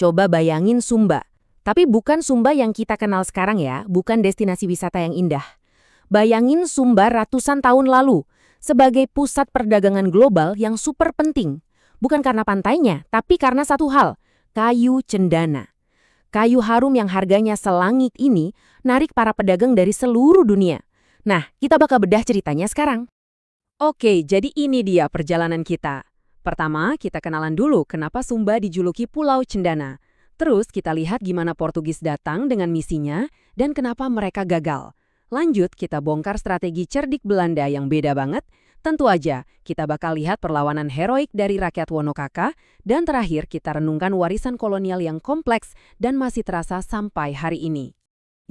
Coba bayangin Sumba. Tapi bukan Sumba yang kita kenal sekarang ya, bukan destinasi wisata yang indah. Bayangin Sumba ratusan tahun lalu, sebagai pusat perdagangan global yang super penting. Bukan karena pantainya, tapi karena satu hal, kayu cendana. Kayu harum yang harganya selangit ini narik para pedagang dari seluruh dunia. Nah, kita bakal bedah ceritanya sekarang. Oke, jadi ini dia perjalanan kita. Pertama, kita kenalan dulu kenapa Sumba dijuluki Pulau Cendana. Terus kita lihat gimana Portugis datang dengan misinya dan kenapa mereka gagal. Lanjut, kita bongkar strategi cerdik Belanda yang beda banget. Tentu aja, kita bakal lihat perlawanan heroik dari rakyat Wonokaka. Dan terakhir, kita renungkan warisan kolonial yang kompleks dan masih terasa sampai hari ini.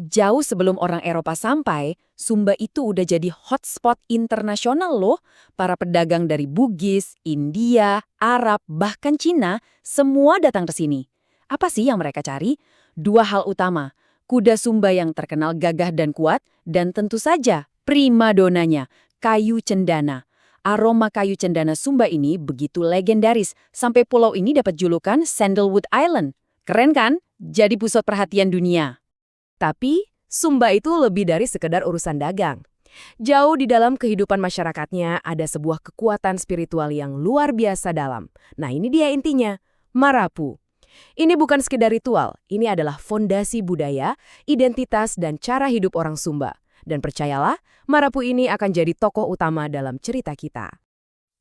Jauh sebelum orang Eropa sampai, Sumba itu udah jadi hotspot internasional loh. Para pedagang dari Bugis, India, Arab, bahkan Cina, semua datang ke sini. Apa sih yang mereka cari? Dua hal utama, kuda Sumba yang terkenal gagah dan kuat, dan tentu saja primadonanya, kayu cendana. Aroma kayu cendana Sumba ini begitu legendaris, sampai pulau ini dapat julukan Sandalwood Island. Keren kan? Jadi pusat perhatian dunia. Tapi, Sumba itu lebih dari sekedar urusan dagang. Jauh di dalam kehidupan masyarakatnya ada sebuah kekuatan spiritual yang luar biasa dalam. Nah, ini dia intinya, Marapu. Ini bukan sekedar ritual, ini adalah fondasi budaya, identitas, dan cara hidup orang Sumba. Dan percayalah, Marapu ini akan jadi tokoh utama dalam cerita kita.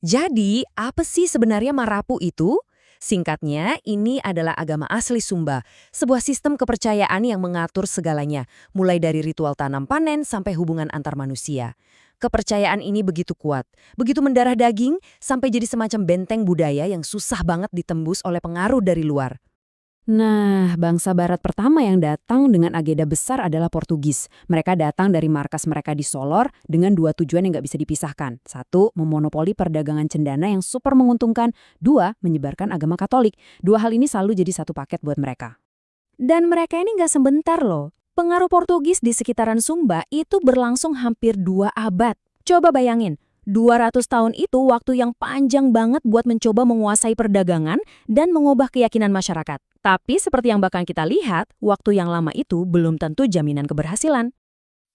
Jadi, apa sih sebenarnya Marapu itu? Singkatnya, ini adalah agama asli Sumba, sebuah sistem kepercayaan yang mengatur segalanya, mulai dari ritual tanam panen sampai hubungan antar manusia. Kepercayaan ini begitu kuat, begitu mendarah daging, sampai jadi semacam benteng budaya yang susah banget ditembus oleh pengaruh dari luar. Nah, bangsa barat pertama yang datang dengan agenda besar adalah Portugis. Mereka datang dari markas mereka di Solor dengan dua tujuan yang nggak bisa dipisahkan. Satu, memonopoli perdagangan cendana yang super menguntungkan. Dua, menyebarkan agama Katolik. Dua hal ini selalu jadi satu paket buat mereka. Dan mereka ini nggak sebentar loh. Pengaruh Portugis di sekitaran Sumba itu berlangsung hampir 2 abad. Coba bayangin, 200 tahun itu waktu yang panjang banget buat mencoba menguasai perdagangan dan mengubah keyakinan masyarakat. Tapi seperti yang bakal kita lihat, waktu yang lama itu belum tentu jaminan keberhasilan.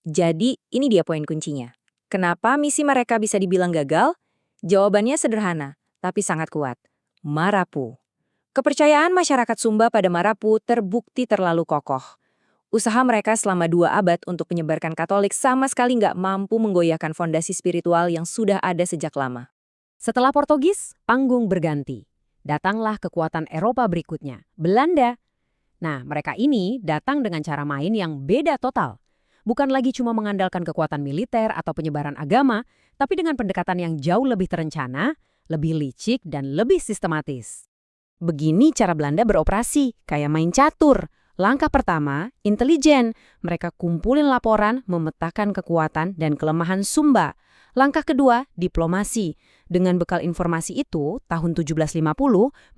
Jadi, ini dia poin kuncinya. Kenapa misi mereka bisa dibilang gagal? Jawabannya sederhana, tapi sangat kuat. Marapu. Kepercayaan masyarakat Sumba pada Marapu terbukti terlalu kokoh. Usaha mereka selama 2 abad untuk menyebarkan Katolik sama sekali nggak mampu menggoyahkan fondasi spiritual yang sudah ada sejak lama. Setelah Portugis, panggung berganti. Datanglah kekuatan Eropa berikutnya, Belanda. Nah, mereka ini datang dengan cara main yang beda total. Bukan lagi cuma mengandalkan kekuatan militer atau penyebaran agama, tapi dengan pendekatan yang jauh lebih terencana, lebih licik, dan lebih sistematis. Begini cara Belanda beroperasi, kayak main catur. Langkah pertama, intelijen. Mereka kumpulin laporan, memetakan kekuatan dan kelemahan Sumba. Langkah kedua, diplomasi. Dengan bekal informasi itu, tahun 1750,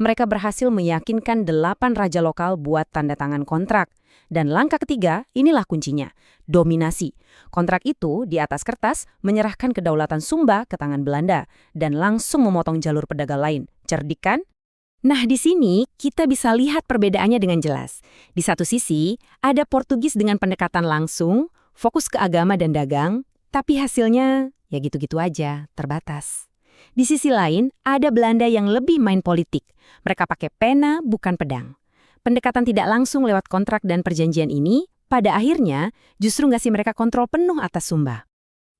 mereka berhasil meyakinkan 8 raja lokal buat tanda tangan kontrak. Dan langkah ketiga, inilah kuncinya, dominasi. Kontrak itu, di atas kertas, menyerahkan kedaulatan Sumba ke tangan Belanda dan langsung memotong jalur pedagang lain. Cerdik kan? Nah, di sini kita bisa lihat perbedaannya dengan jelas. Di satu sisi, ada Portugis dengan pendekatan langsung, fokus ke agama dan dagang, tapi hasilnya ya gitu-gitu aja, terbatas. Di sisi lain, ada Belanda yang lebih main politik. Mereka pakai pena, bukan pedang. Pendekatan tidak langsung lewat kontrak dan perjanjian ini, pada akhirnya justru ngasih mereka kontrol penuh atas Sumba.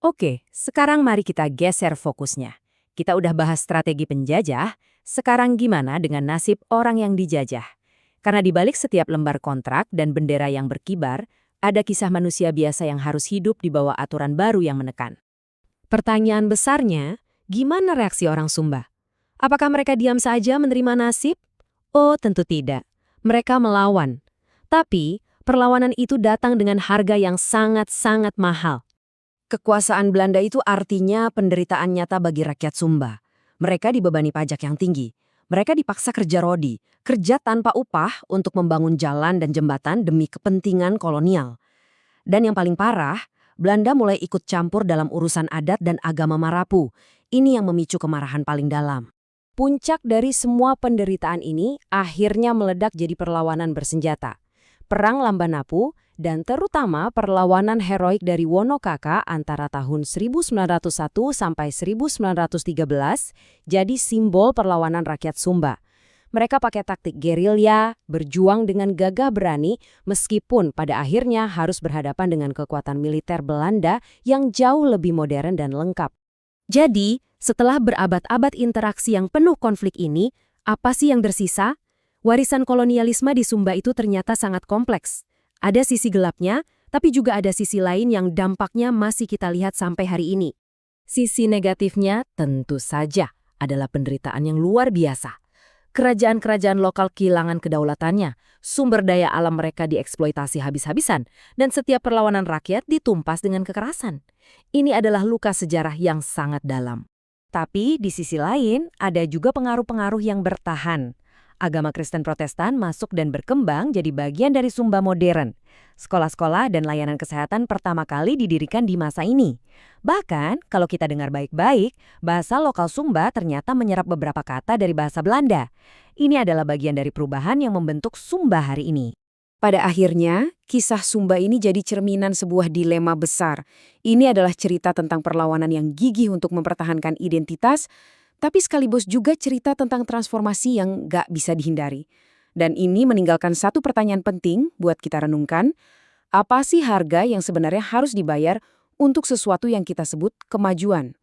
Oke, sekarang mari kita geser fokusnya. Kita udah bahas strategi penjajah, sekarang gimana dengan nasib orang yang dijajah? Karena di balik setiap lembar kontrak dan bendera yang berkibar, ada kisah manusia biasa yang harus hidup di bawah aturan baru yang menekan. Pertanyaan besarnya, gimana reaksi orang Sumba? Apakah mereka diam saja menerima nasib? Oh, tentu tidak. Mereka melawan. Tapi, perlawanan itu datang dengan harga yang sangat-sangat mahal. Kekuasaan Belanda itu artinya penderitaan nyata bagi rakyat Sumba. Mereka dibebani pajak yang tinggi. Mereka dipaksa kerja rodi, kerja tanpa upah untuk membangun jalan dan jembatan demi kepentingan kolonial. Dan yang paling parah, Belanda mulai ikut campur dalam urusan adat dan agama Marapu. Ini yang memicu kemarahan paling dalam. Puncak dari semua penderitaan ini akhirnya meledak jadi perlawanan bersenjata. Perang Lambanapu, dan terutama perlawanan heroik dari Wonokaka antara tahun 1901 sampai 1913 jadi simbol perlawanan rakyat Sumba. Mereka pakai taktik gerilya, berjuang dengan gagah berani, meskipun pada akhirnya harus berhadapan dengan kekuatan militer Belanda yang jauh lebih modern dan lengkap. Jadi, setelah berabad-abad interaksi yang penuh konflik ini, apa sih yang tersisa? Warisan kolonialisme di Sumba itu ternyata sangat kompleks. Ada sisi gelapnya, tapi juga ada sisi lain yang dampaknya masih kita lihat sampai hari ini. Sisi negatifnya tentu saja adalah penderitaan yang luar biasa. Kerajaan-kerajaan lokal kehilangan kedaulatannya, sumber daya alam mereka dieksploitasi habis-habisan, dan setiap perlawanan rakyat ditumpas dengan kekerasan. Ini adalah luka sejarah yang sangat dalam. Tapi di sisi lain, ada juga pengaruh-pengaruh yang bertahan. Agama Kristen Protestan masuk dan berkembang jadi bagian dari Sumba modern. Sekolah-sekolah dan layanan kesehatan pertama kali didirikan di masa ini. Bahkan, kalau kita dengar baik-baik, bahasa lokal Sumba ternyata menyerap beberapa kata dari bahasa Belanda. Ini adalah bagian dari perubahan yang membentuk Sumba hari ini. Pada akhirnya, kisah Sumba ini jadi cerminan sebuah dilema besar. Ini adalah cerita tentang perlawanan yang gigih untuk mempertahankan identitas, tapi sekaligus juga cerita tentang transformasi yang gak bisa dihindari. Dan ini meninggalkan satu pertanyaan penting buat kita renungkan, apa sih harga yang sebenarnya harus dibayar untuk sesuatu yang kita sebut kemajuan?